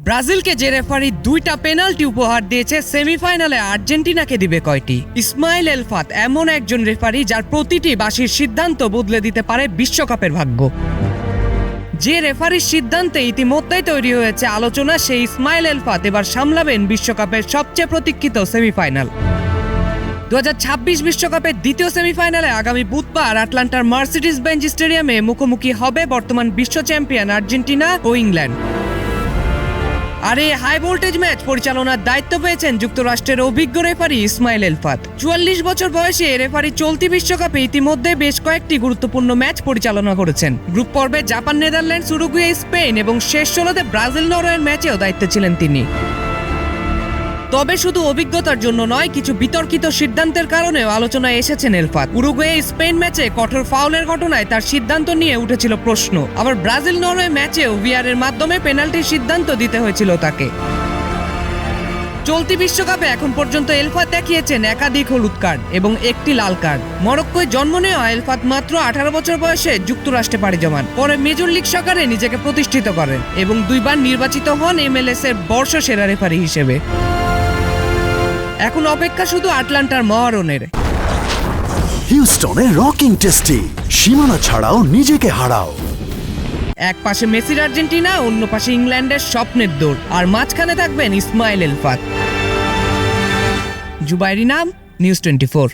ব্রাজিলকে যে রেফারি 2টা পেনাল্টি উপহার দিয়েছে, সেমিফাইনালে আর্জেন্টিনাকে দিবে কয়টি? ইসমাইল এলফাত এমন একজন রেফারি যার প্রতিটি বাঁশির সিদ্ধান্ত বদলে দিতে পারে বিশ্বকাপের ভাগ্য। যে রেফারির সিদ্ধান্তে ইতিমধ্যেই তৈরি হয়েছে আলোচনা, সেই ইসমাইল এলফাত এবার সামলাবেন বিশ্বকাপের সবচেয়ে প্রতীক্ষিত সেমিফাইনাল। 2026 বিশ্বকাপের দ্বিতীয় সেমিফাইনালে আগামী বুধবার আটলান্টার মার্সিডিজ বেঞ্জ স্টেডিয়ামে মুখোমুখি হবে বর্তমান বিশ্ব চ্যাম্পিয়ন আর্জেন্টিনা ও ইংল্যান্ড। আর এই হাই ভোল্টেজ ম্যাচ পরিচালনার দায়িত্ব পেয়েছেন যুক্তরাষ্ট্রের অভিজ্ঞ রেফারি ইসমাইল এলফাত। 44 বছর বয়সে রেফারি চলতি বিশ্বকাপে ইতিমধ্যে বেশ কয়েকটি গুরুত্বপূর্ণ ম্যাচ পরিচালনা করেছেন। গ্রুপ পর্বে জাপান, নেদারল্যান্ডস, উরুগুয়ে, স্পেন এবং শেষ 16তে ব্রাজিল, নরওয়ের ম্যাচেও দায়িত্বে ছিলেন তিনি। তবে শুধু অভিজ্ঞতার জন্য নয়, কিছু বিতর্কিত সিদ্ধান্তের কারণেও আলোচনায় এসেছেন এলফাত। উরুগুয়ে স্পেন ম্যাচে কঠোর ফাউলের ঘটনায় তার সিদ্ধান্ত নিয়ে উঠেছিল প্রশ্ন। আবার ব্রাজিল নরওয়ে ম্যাচেও ভিআরের মাধ্যমে পেনাল্টির সিদ্ধান্ত দিতে হয়েছিল তাকে। চলতি বিশ্বকাপে এখন পর্যন্ত এলফাত দেখিয়েছেন একাধিক হলুদ কার্ড এবং একটি লাল কার্ড। মরক্কোয় জন্ম নেওয়া এলফাত মাত্র 18 বছর বয়সে যুক্তরাষ্ট্রে পাড়ি জমান। পরে মেজর লিগ সকারে নিজেকে প্রতিষ্ঠিত করেন এবং 2বার নির্বাচিত হন MLS এর বর্ষসেরা রেফারি হিসেবে। এখন অপেক্ষা শুধু আটলান্টার মহারণের। হিউস্টনে রকিং টেস্টি, সীমানা ছাড়াও নিজেকে হারাও। এক পাশে মেসির আর্জেন্টিনা, অন্য পাশে ইংল্যান্ডের স্বপ্নের দৌড়, আর মাঝখানে থাকবেন ইসমাইল এলফাত। জুবাইরি নাম, নিউজ 24।